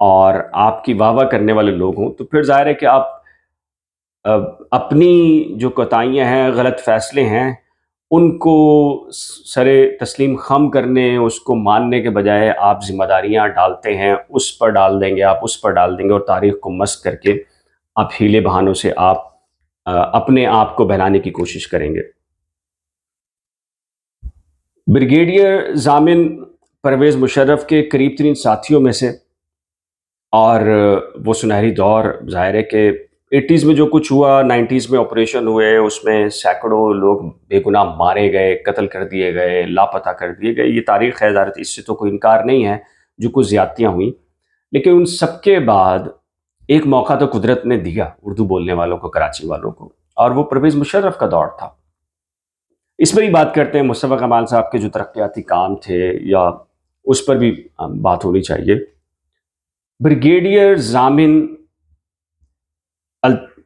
اور آپ کی واہ واہ کرنے والے لوگ ہوں، تو پھر ظاہر ہے کہ آپ اپنی جو کوتاہیاں ہیں، غلط فیصلے ہیں، ان کو سر تسلیم خم کرنے، اس کو ماننے کے بجائے آپ ذمہ داریاں ڈالتے ہیں، اس پر ڈال دیں گے، آپ اس پر ڈال دیں گے، اور تاریخ کو مسخ کر کے آپ ہیلے بہانوں سے آپ اپنے آپ کو بہلانے کی کوشش کریں گے۔ بریگیڈیئر ضامن پرویز مشرف کے قریب ترین ساتھیوں میں سے، اور وہ سنہری دور ظاہر ہے کہ ایٹیز میں جو کچھ ہوا، نائنٹیز میں آپریشن ہوئے، اس میں سینکڑوں لوگ بے گناہ مارے گئے، قتل کر دیے گئے، لاپتہ کر دیے گئے، یہ تاریخ ہے، ظاہر اس سے تو کوئی انکار نہیں ہے، جو کچھ زیادتیاں ہوئیں۔ لیکن ان سب کے بعد ایک موقع تو قدرت نے دیا اردو بولنے والوں کو، کراچی والوں کو، اور وہ پرویز مشرف کا دور تھا۔ اس پر ہی بات کرتے ہیں، مصطفیٰ کمال صاحب کے جو ترقیاتی کام تھے، یا اس پر بھی بات ہونی چاہیے۔ بریگیڈیئر ضامن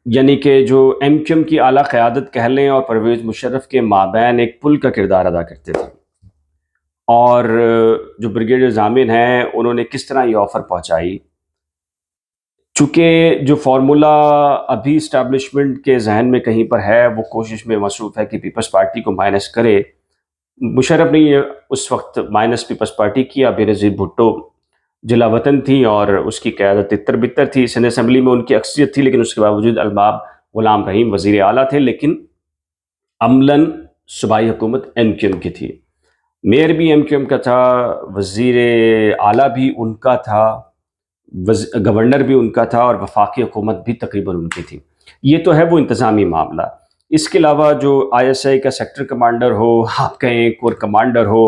یعنی کہ جو ایم کیو ایم کی اعلیٰ قیادت کہہ لیں اور پرویز مشرف کے مابین ایک پل کا کردار ادا کرتے تھے، اور جو بریگیڈیئر ضامن ہیں انہوں نے کس طرح یہ آفر پہنچائی، چونکہ جو فارمولا ابھی اسٹیبلشمنٹ کے ذہن میں کہیں پر ہے، وہ کوشش میں مصروف ہے کہ پیپلز پارٹی کو مائنس کرے۔ مشرف نے یہ اس وقت مائنس پیپلز پارٹی کیا، بے نظیر بھٹو جلا وطن تھی اور اس کی قیادت تتر بتر تھی، سندھ اسمبلی میں ان کی اکثریت تھی، لیکن اس کے باوجود الباب غلام رحیم وزیر اعلیٰ تھے، لیکن عملاً صوبائی حکومت ایم کیو ایم کی تھی، میئر بھی ایم کیو ایم کا تھا، وزیر اعلیٰ بھی ان کا تھا، گورنر بھی ان کا تھا، اور وفاقی حکومت بھی تقریباً ان کی تھی۔ یہ تو ہے وہ انتظامی معاملہ۔ اس کے علاوہ جو آئی ایس آئی کا سیکٹر کمانڈر ہو، آپ کہیں کور کمانڈر ہو،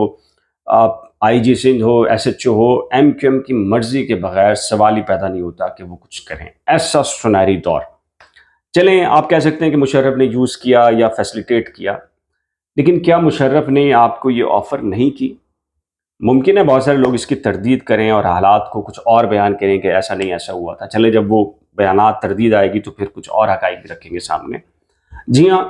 آپ آئی جی سندھ ہو، ایس ایچ او ہو، ایم کیو ایم کی مرضی کے بغیر سوال ہی پیدا نہیں ہوتا کہ وہ کچھ کریں۔ ایسا سنہری دور، چلیں آپ کہہ سکتے ہیں کہ مشرف نے یوز کیا یا فیسلیٹیٹ کیا، لیکن کیا مشرف نے آپ کو یہ آفر نہیں کی؟ ممکن ہے بہت سارے لوگ اس کی تردید کریں اور حالات کو کچھ اور بیان کریں کہ ایسا نہیں، ایسا ہوا تھا۔ چلے جب وہ بیانات تردید آئے گی تو پھر کچھ اور حقائق بھی رکھیں گے سامنے۔ جی ہاں،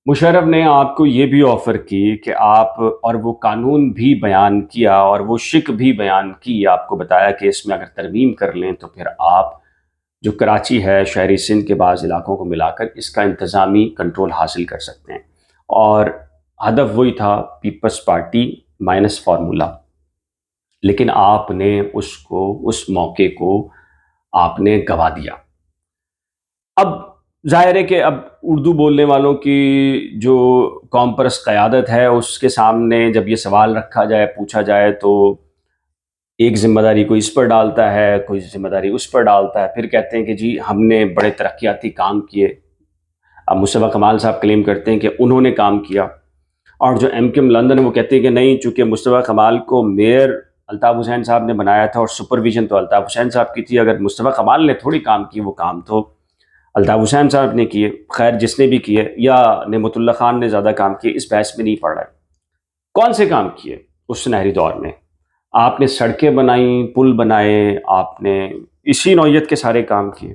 مشرف نے آپ کو یہ بھی آفر کی کہ آپ، اور وہ قانون بھی بیان کیا اور وہ شک بھی بیان کی، آپ کو بتایا کہ اس میں اگر ترمیم کر لیں تو پھر آپ جو کراچی ہے، شہری سندھ کے بعض علاقوں کو ملا کر اس کا انتظامی کنٹرول حاصل کر سکتے ہیں، اور ہدف وہی تھا، پیپلز پارٹی مائنس فارمولا۔ لیکن آپ نے اس موقع کو آپ نے گوا دیا۔ اب ظاہر ہے کہ اب اردو بولنے والوں کی جو قوم پرست قیادت ہے، اس کے سامنے جب یہ سوال رکھا جائے، پوچھا جائے، تو ایک ذمہ داری کوئی اس پر ڈالتا ہے، کوئی ذمہ داری اس پر ڈالتا ہے، پھر کہتے ہیں کہ جی ہم نے بڑے ترقیاتی کام کیے۔ اب مصطفیٰ کمال صاحب کلیم کرتے ہیں کہ انہوں نے کام کیا، اور جو ایم کیو ایم لندن وہ کہتے ہیں کہ نہیں، چونکہ مصطفیٰ کمال کو میئر الطاف حسین صاحب نے بنایا تھا اور سپرویژن تو الطاف حسین صاحب کی تھی، اگر مصطفیٰ کمال نے تھوڑی کام کی، وہ کام تو الطاف حسین صاحب نے کیے۔ خیر جس نے بھی کیے، یا نعمت اللہ خان نے زیادہ کام کیے، اس بحث میں نہیں پڑ رہا ہے۔ کون سے کام کیے اس سنہری دور میں؟ آپ نے سڑکیں بنائیں، پل بنائے، آپ نے اسی نوعیت کے سارے کام کیے،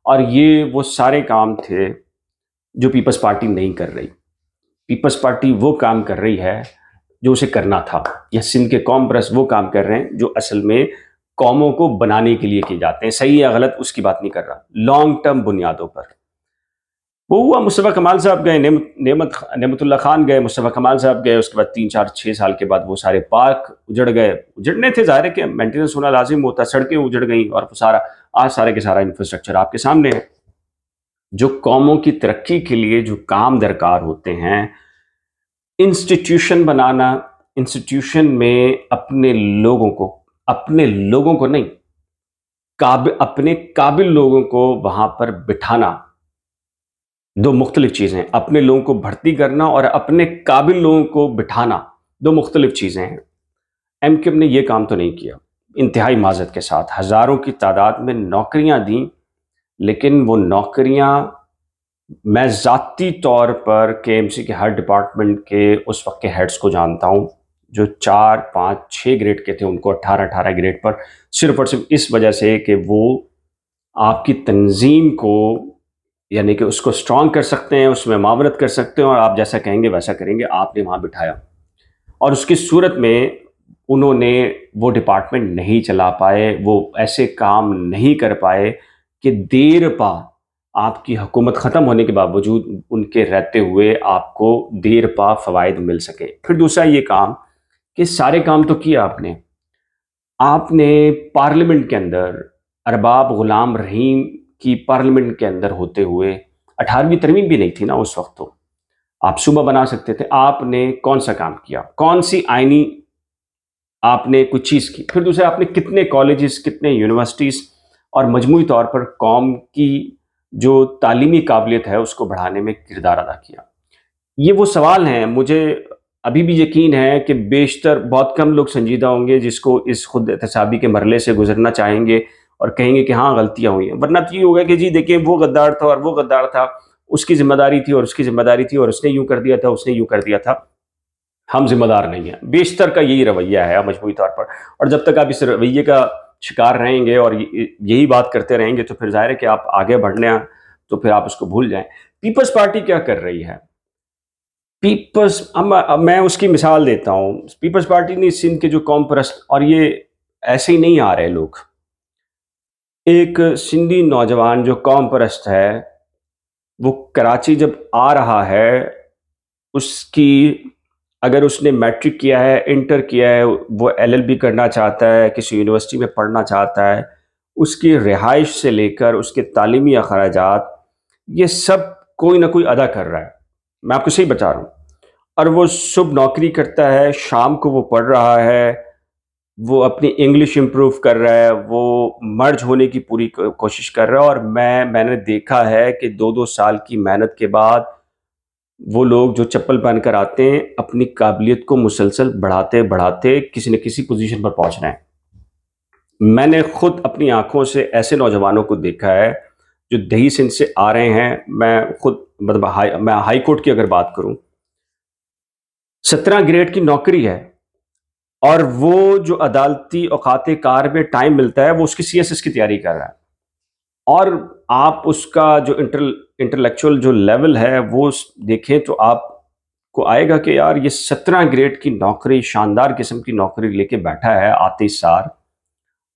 اور یہ وہ سارے کام تھے جو پیپلز پارٹی نہیں کر رہی۔ پیپلز پارٹی وہ کام کر رہی ہے جو اسے کرنا تھا، یا سندھ کے قوم پرست وہ کام کر رہے ہیں جو اصل میں قوموں کو بنانے کے لیے کیے جاتے ہیں۔ صحیح یا غلط اس کی بات نہیں کر رہا، لانگ ٹرم بنیادوں پر۔ وہ ہوا، مصطفیٰ کمال صاحب گئے، نعمت اللہ خان گئے، مصطفیٰ کمال صاحب گئے، اس کے بعد 3 4 6 سال کے بعد وہ سارے پارک اجڑ گئے۔ اجڑنے تھے، ظاہر ہے کہ مینٹیننس ہونا لازم ہوتا، سڑکیں اجڑ گئیں، اور سارا آج سارے کے سارا انفراسٹرکچر آپ کے سامنے ہے۔ جو قوموں کی ترقی کے لیے جو کام درکار ہوتے ہیں، انسٹیٹیوشن بنانا، انسٹیٹیوشن میں اپنے لوگوں کو نہیں، اپنے قابل لوگوں کو وہاں پر بٹھانا، دو مختلف چیزیں ہیں۔ اپنے لوگوں کو بھرتی کرنا اور اپنے قابل لوگوں کو بٹھانا دو مختلف چیزیں ہیں۔ ایم کیو ایم نے یہ کام تو نہیں کیا، انتہائی معذرت کے ساتھ ہزاروں کی تعداد میں نوکریاں دیں، لیکن وہ نوکریاں میں ذاتی طور پر کے ایم سی کے ہر ڈپارٹمنٹ کے اس وقت کے ہیڈز کو جانتا ہوں، جو 4 5 6 گریڈ کے تھے، ان کو 18 گریڈ پر، صرف اور صرف اس وجہ سے کہ وہ آپ کی تنظیم کو، یعنی کہ اس کو اسٹرانگ کر سکتے ہیں، اس میں معاونت کر سکتے ہیں، اور آپ جیسا کہیں گے ویسا کریں گے، آپ نے وہاں بٹھایا۔ اور اس کی صورت میں انہوں نے وہ ڈپارٹمنٹ نہیں چلا پائے، وہ ایسے کام نہیں کر پائے کہ دیر پا آپ کی حکومت ختم ہونے کے باوجود ان کے رہتے ہوئے آپ کو دیر پا فوائد مل سکے۔ پھر دوسرا یہ کام کہ سارے کام تو کیا آپ نے پارلیمنٹ کے اندر ارباب غلام رحیم کی پارلیمنٹ کے اندر ہوتے ہوئے 18ویں ترمیم بھی نہیں تھی نا اس وقت، تو آپ صوبہ بنا سکتے تھے۔ آپ نے کون سا کام کیا؟ کون سی آئینی آپ نے کوئی چیز کی؟ پھر دوسرا آپ نے کتنے کالجز، کتنے یونیورسٹیز اور مجموعی طور پر قوم کی جو تعلیمی قابلیت ہے اس کو بڑھانے میں کردار ادا کیا؟ یہ وہ سوال ہیں، مجھے ابھی بھی یقین ہے کہ بیشتر بہت کم لوگ سنجیدہ ہوں گے جس کو اس خود احتسابی کے مرحلے سے گزرنا چاہیں گے اور کہیں گے کہ ہاں غلطیاں ہوئی ہیں، ورنہ تو یہ ہوگا کہ جی دیکھیں وہ غدار تھا اور وہ غدار تھا، اس کی ذمہ داری تھی اور اس کی ذمہ داری تھی اور اس نے یوں کر دیا تھا، اس نے یوں کر دیا تھا، ہم ذمہ دار نہیں ہیں۔ بیشتر کا یہی رویہ ہے مجموعی طور پر، اور جب تک آپ اس رویے کا شکار رہیں گے اور یہی بات کرتے رہیں گے تو پھر ظاہر ہے کہ آپ آگے بڑھنے ہیں تو پھر آپ اس کو بھول جائیں۔ پیپلز پارٹی کیا کر رہی ہے؟ اب میں اس کی مثال دیتا ہوں۔ پیپلز پارٹی نے سندھ کے جو قوم پرست، اور یہ ایسے ہی نہیں آ رہے لوگ، ایک سندھی نوجوان جو قوم پرست ہے وہ کراچی جب آ رہا ہے، اس کی اگر اس نے میٹرک کیا ہے، انٹر کیا ہے، وہ LLB کرنا چاہتا ہے، کسی یونیورسٹی میں پڑھنا چاہتا ہے، اس کی رہائش سے لے کر اس کے تعلیمی اخراجات یہ سب کوئی نہ کوئی ادا کر رہا ہے، میں آپ کو صحیح بتا رہا ہوں، اور وہ صبح نوکری کرتا ہے، شام کو وہ پڑھ رہا ہے، وہ اپنی انگلش امپروو کر رہا ہے، وہ مرج ہونے کی پوری کوشش کر رہا ہے، اور میں نے دیکھا ہے کہ 2 سال کی محنت کے بعد وہ لوگ جو چپل پہن کر آتے ہیں اپنی قابلیت کو مسلسل بڑھاتے بڑھاتے کسی نہ کسی پوزیشن پر پہنچ رہے ہیں۔ میں نے خود اپنی آنکھوں سے ایسے نوجوانوں کو دیکھا ہے جو دیہی سندھ سے آ رہے ہیں۔ میں خود میں ہائی کورٹ کی اگر بات کروں، 17 گریڈ کی نوکری ہے، اور وہ جو عدالتی اوقات کار میں ٹائم ملتا ہے وہ اس کی CSS کی تیاری کر رہا ہے، اور آپ اس کا جو انٹلیکچوئل جو لیول ہے وہ دیکھیں تو آپ کو آئے گا کہ یار یہ 17 گریڈ کی نوکری، شاندار قسم کی نوکری لے کے بیٹھا ہے، آتے سار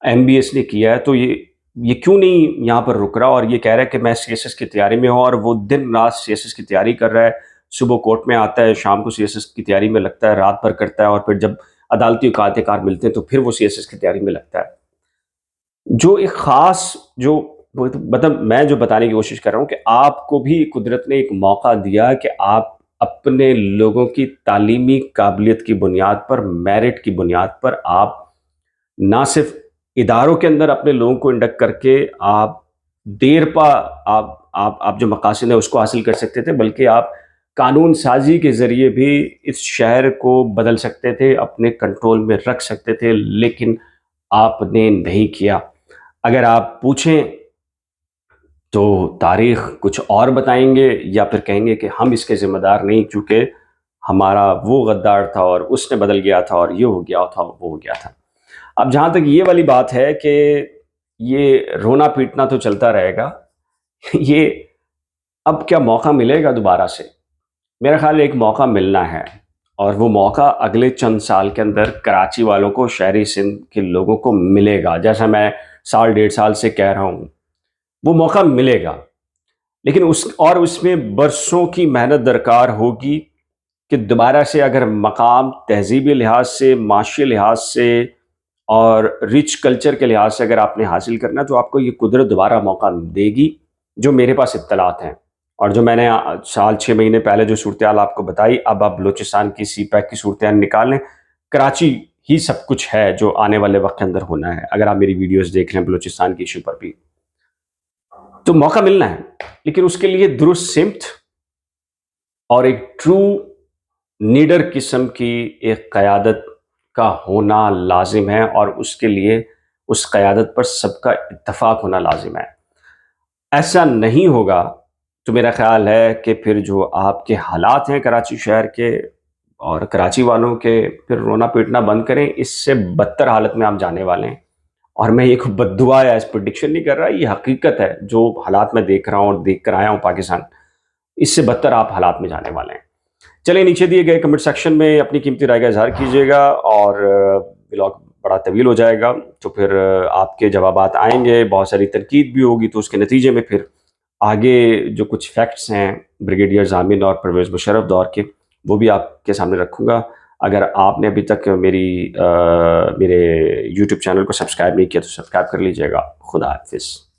MBS نے کیا ہے، تو یہ کیوں نہیں یہاں پر رک رہا اور یہ کہہ رہا ہے کہ میں CSS کی تیاری میں ہوں، اور وہ دن رات CSS کی تیاری کر رہا ہے، صبح کورٹ میں آتا ہے، شام کو CSS کی تیاری میں لگتا ہے، رات بھر کرتا ہے، اور پھر جب عدالتی اوقات کار ملتے ہیں تو پھر وہ CSS کی تیاری میں لگتا ہے۔ جو ایک خاص جو مطلب میں جو بتانے کی کوشش کر رہا ہوں کہ آپ کو بھی قدرت نے ایک موقع دیا کہ آپ اپنے لوگوں کی تعلیمی قابلیت کی بنیاد پر، میرٹ کی بنیاد پر، آپ نہ صرف اداروں کے اندر اپنے لوگوں کو انڈکٹ کر کے آپ دیر پا آپ جو مقاصد ہیں اس کو حاصل کر سکتے تھے، بلکہ آپ قانون سازی کے ذریعے بھی اس شہر کو بدل سکتے تھے، اپنے کنٹرول میں رکھ سکتے تھے، لیکن آپ نے نہیں کیا۔ اگر آپ پوچھیں تو تاریخ کچھ اور بتائیں گے، یا پھر کہیں گے کہ ہم اس کے ذمہ دار نہیں چونکہ ہمارا وہ غدار تھا اور اس نے بدل گیا تھا اور یہ ہو گیا تھا، وہ ہو گیا تھا۔ اب جہاں تک یہ والی بات ہے کہ یہ رونا پیٹنا تو چلتا رہے گا، یہ اب کیا موقع ملے گا دوبارہ سے؟ میرا خیال ایک موقع ملنا ہے، اور وہ موقع اگلے چند سال کے اندر کراچی والوں کو، شہری سندھ کے لوگوں کو ملے گا، جیسا میں 1.5 سال سے کہہ رہا ہوں، وہ موقع ملے گا، لیکن اس میں برسوں کی محنت درکار ہوگی کہ دوبارہ سے اگر مقام تہذیبی لحاظ سے، معاشی لحاظ سے اور رچ کلچر کے لحاظ سے اگر آپ نے حاصل کرنا، تو آپ کو یہ قدرت دوبارہ موقع دے گی۔ جو میرے پاس اطلاعات ہیں اور جو میں نے 6 مہینے پہلے جو صورتحال آپ کو بتائی، اب آپ بلوچستان کی CPEC کی صورتحال نکالیں، کراچی ہی سب کچھ ہے جو آنے والے وقت کے اندر ہونا ہے۔ اگر آپ میری ویڈیوز دیکھ لیں بلوچستان کی ایشو پر بھی، تو موقع ملنا ہے، لیکن اس کے لیے درست سمت اور ایک ٹرو نیڈر قسم کی ایک قیادت کا ہونا لازم ہے، اور اس کے لیے اس قیادت پر سب کا اتفاق ہونا لازم ہے۔ ایسا نہیں ہوگا تو میرا خیال ہے کہ پھر جو آپ کے حالات ہیں کراچی شہر کے اور کراچی والوں کے، پھر رونا پیٹنا بند کریں، اس سے بدتر حالت میں آپ جانے والے ہیں۔ اور میں یہ کوئی بد دعا یا پریڈکشن نہیں کر رہا، یہ حقیقت ہے، جو حالات میں دیکھ رہا ہوں اور دیکھ کر آیا ہوں پاکستان، اس سے بدتر آپ حالات میں جانے والے ہیں۔ چلیں، نیچے دیے گئے کمنٹ سیکشن میں اپنی قیمتی رائے کا اظہار کیجیے گا، اور بلاگ بڑا طویل ہو جائے گا، تو پھر آپ کے جوابات آئیں گے، بہت ساری تنقید بھی ہوگی، تو اس کے نتیجے میں پھر آگے جو کچھ فیکٹس ہیں بریگیڈیئر ضامن اور پرویز مشرف دور کے، وہ بھی آپ کے سامنے رکھوں گا۔ اگر آپ نے ابھی تک میرے یوٹیوب چینل کو سبسکرائب نہیں کیا تو سبسکرائب کر لیجیے گا۔ خدا حافظ۔